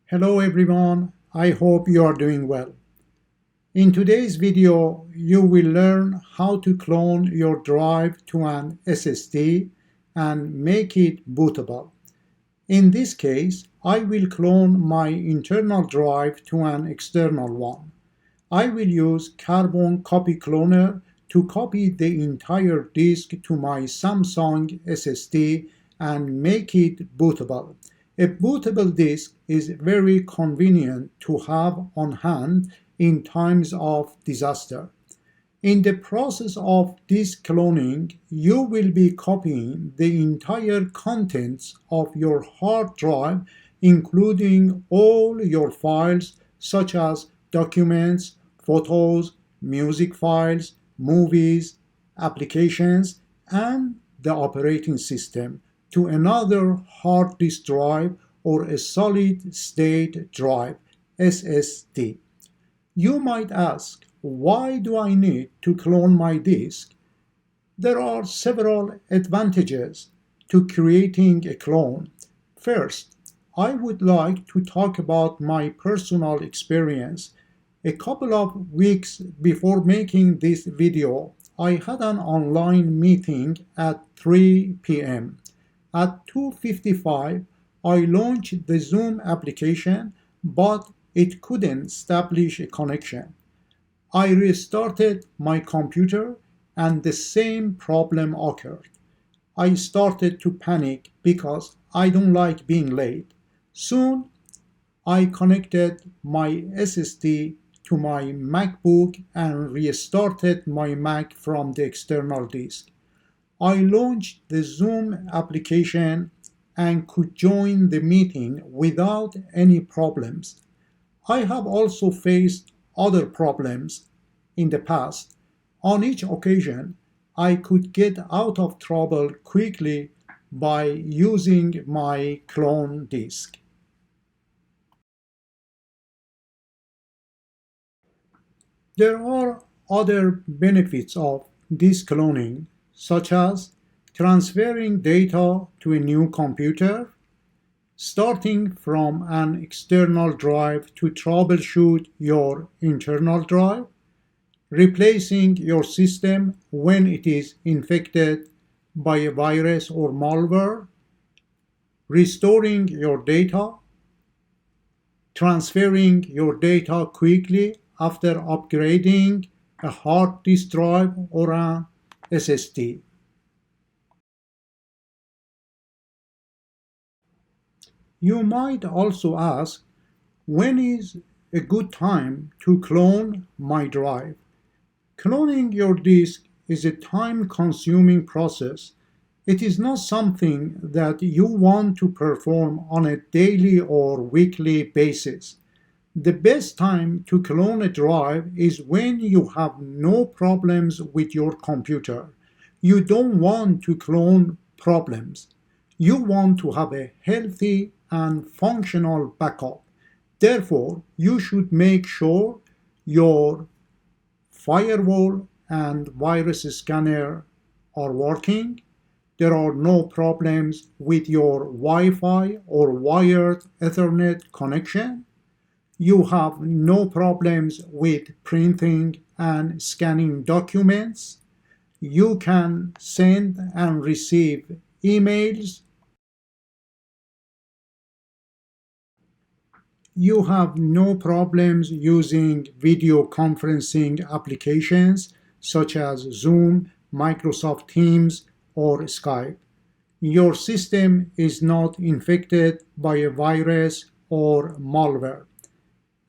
Hello everyone, I hope you are doing well. In today's video, you will learn how to clone your drive to an SSD and make it bootable. In this case, I will clone my internal drive to an external one. I will use Carbon Copy Cloner to copy the entire disk to my Samsung SSD and make it bootable. A bootable disk is very convenient to have on hand in times of disaster. In the process of disk cloning, you will be copying the entire contents of your hard drive, including all your files such as documents, photos, music files, movies, applications, and the operating system to another hard disk drive or a solid state drive, SSD. You might ask, why do I need to clone my disk? There are several advantages to creating a clone. First, I would like to talk about my personal experience. A couple of weeks before making this video, I had an online meeting at 3 p.m. At 2:55, I launched the Zoom application, but it couldn't establish a connection. I restarted my computer and the same problem occurred. I started to panic because I don't like being late. Soon, I connected my SSD to my MacBook and restarted my Mac from the external disk. I launched the Zoom application and could join the meeting without any problems. I have also faced other problems in the past. On each occasion, I could get out of trouble quickly by using my clone disk. There are other benefits of disk cloning, such as transferring data to a new computer, starting from an external drive to troubleshoot your internal drive, replacing your system when it is infected by a virus or malware, restoring your data, transferring your data quickly after upgrading a hard disk drive or an SSD. You might also ask, when is a good time to clone my drive? Cloning your disk is a time-consuming process. It is not something that you want to perform on a daily or weekly basis. The best time to clone a drive is when you have no problems with your computer. You don't want to clone problems. You want to have a healthy and functional backup. Therefore, you should make sure your firewall and virus scanner are working. There are no problems with your Wi-Fi or wired Ethernet connection. You have no problems with printing and scanning documents. You can send and receive emails. You have no problems using video conferencing applications such as Zoom, Microsoft Teams, or Skype. Your system is not infected by a virus or malware.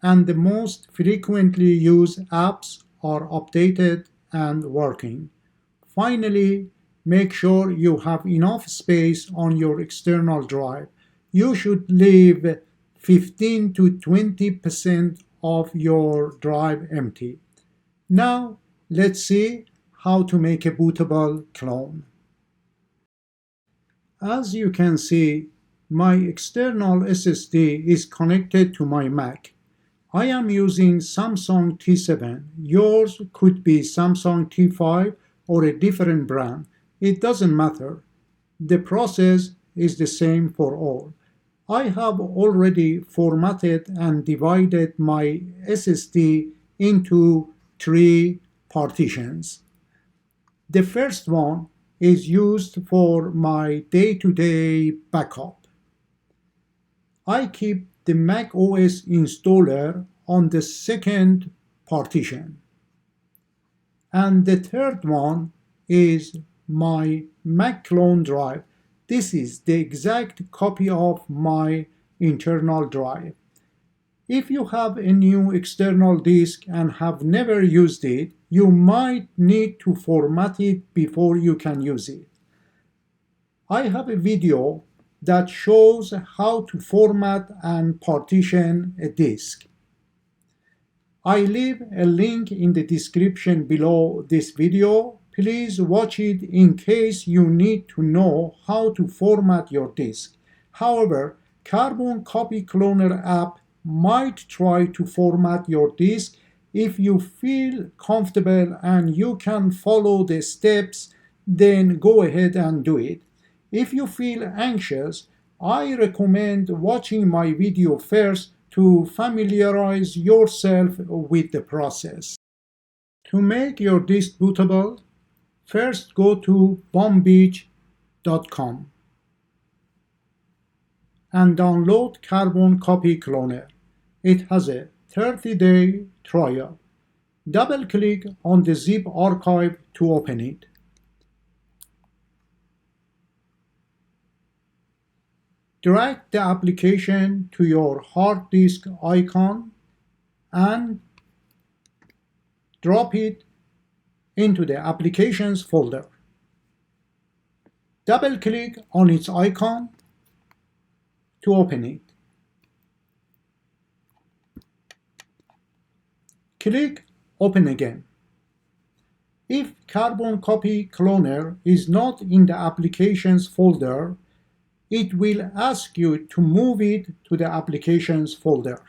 And the most frequently used apps are updated and working. Finally, make sure you have enough space on your external drive. You should leave 15 to 20% of your drive empty. Now, let's see how to make a bootable clone. As you can see, my external SSD is connected to my Mac. I am using Samsung T7. Yours could be Samsung T5 or a different brand. It doesn't matter. The process is the same for all. I have already formatted and divided my SSD into three partitions. The first one is used for my day-to-day backup. I keep the macOS installer on the second partition. And the third one is my Mac clone drive. This is the exact copy of my internal drive. If you have a new external disk and have never used it, you might need to format it before you can use it. I have a video that shows how to format and partition a disk. I leave a link in the description below this video. Please watch it in case you need to know how to format your disk. However, Carbon Copy Cloner app might try to format your disk. If you feel comfortable and you can follow the steps, then go ahead and do it. If you feel anxious, I recommend watching my video first to familiarize yourself with the process. To make your disk bootable, first go to bombbeach.com and download Carbon Copy Cloner. It has a 30-day trial. Double-click on the zip archive to open it. Drag the application to your hard disk icon and drop it into the Applications folder. Double-click on its icon to open it. Click Open again. If Carbon Copy Cloner is not in the Applications folder, it will ask you to move it to the Applications folder.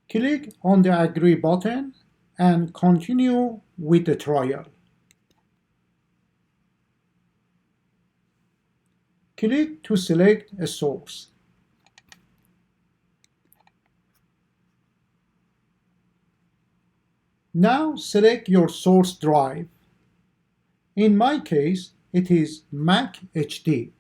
Click on the Agree button and continue with the trial. Click to select a source. Now select your source drive. In my case, it is Mac HD.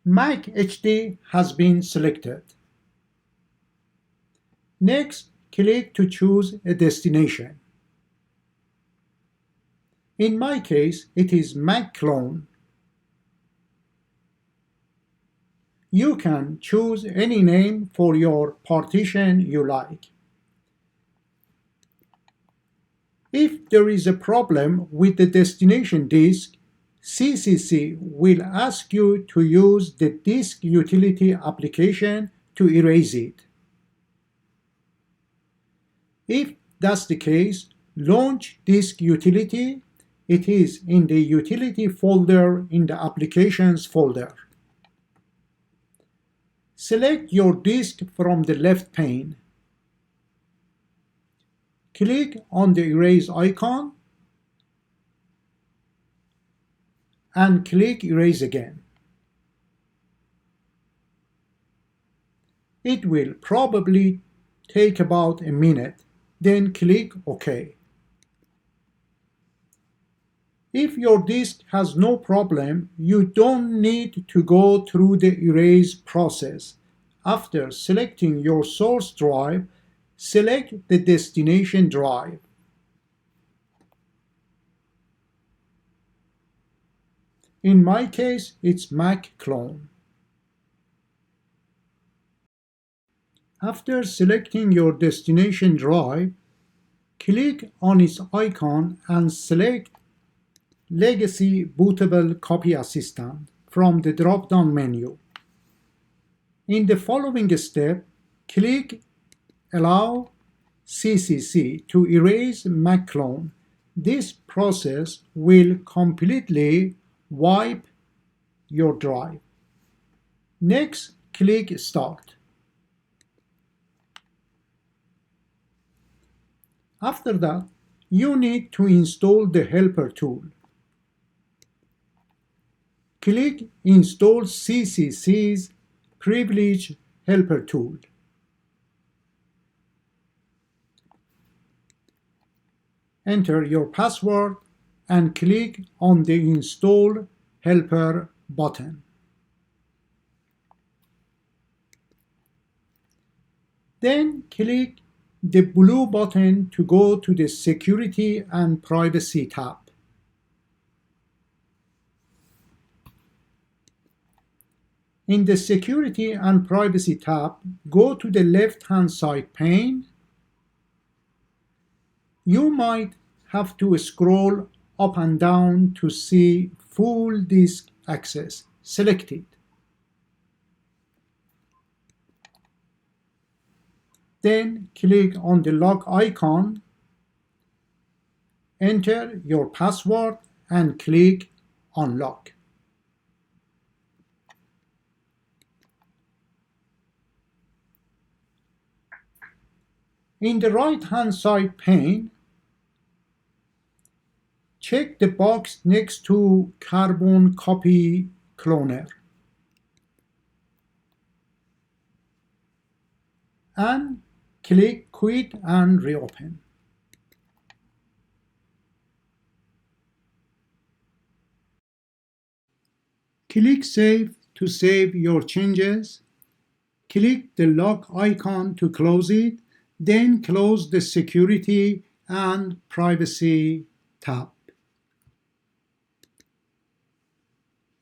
Mac HD has been selected. Next, click to choose a destination. In my case, it is Mac clone. You can choose any name for your partition you like. If there is a problem with the destination disk, CCC will ask you to use the disk utility application to erase it. If that's the case, launch disk utility. It is in the utility folder in the applications folder. Select your disk from the left pane. Click on the erase icon and click Erase again. It will probably take about a minute, then click OK. If your disk has no problem, you don't need to go through the erase process. After selecting your source drive, select the destination drive. In my case, it's Mac clone. After selecting your destination drive, click on its icon and select Legacy Bootable Copy Assistant from the drop-down menu. In the following step, click Allow CCC to erase Mac clone. This process will completely wipe your drive. Next, click Start. After that, you need to install the helper tool. Click Install CCC's Privilege Helper tool. Enter your password and click on the Install Helper button. Then click the blue button to go to the Security and Privacy tab. In the Security and Privacy tab, go to the left-hand side pane. You might have to scroll up and down to see Full Disk Access. Select it. Then click on the lock icon, enter your password and click Unlock. In the right-hand side pane, check the box next to Carbon Copy Cloner and click Quit and Reopen. Click Save to save your changes. Click the lock icon to close it, then close the Security and Privacy tab.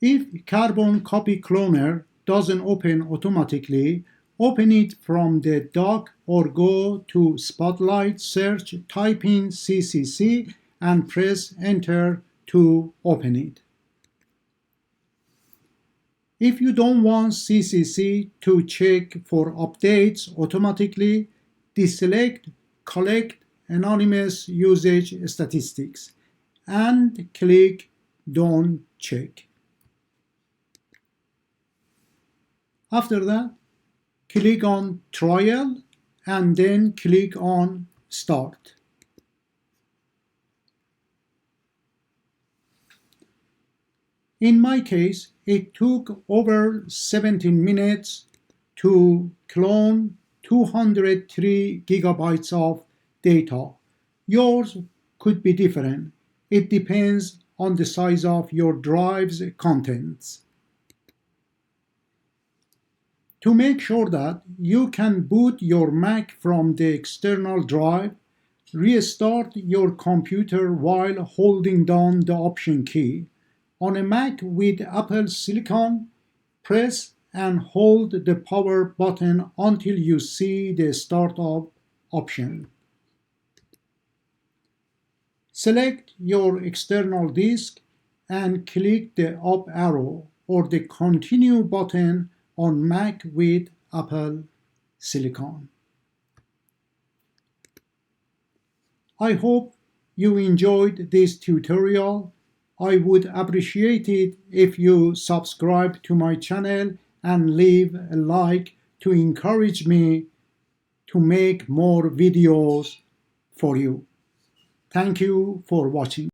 If Carbon Copy Cloner doesn't open automatically, open it from the dock or go to Spotlight, search, type in CCC and press Enter to open it. If you don't want CCC to check for updates automatically, deselect Collect Anonymous Usage Statistics and click Don't Check. After that, click on Trial and then click on Start. In my case, it took over 17 minutes to clone 203 gigabytes of data. Yours could be different. It depends on the size of your drive's contents. To make sure that you can boot your Mac from the external drive, restart your computer while holding down the Option key. On a Mac with Apple Silicon, press and hold the power button until you see the Startup option. Select your external disk and click the up arrow or the Continue button on Mac with Apple Silicon. I hope you enjoyed this tutorial. I would appreciate it if you subscribe to my channel and leave a like to encourage me to make more videos for you. Thank you for watching.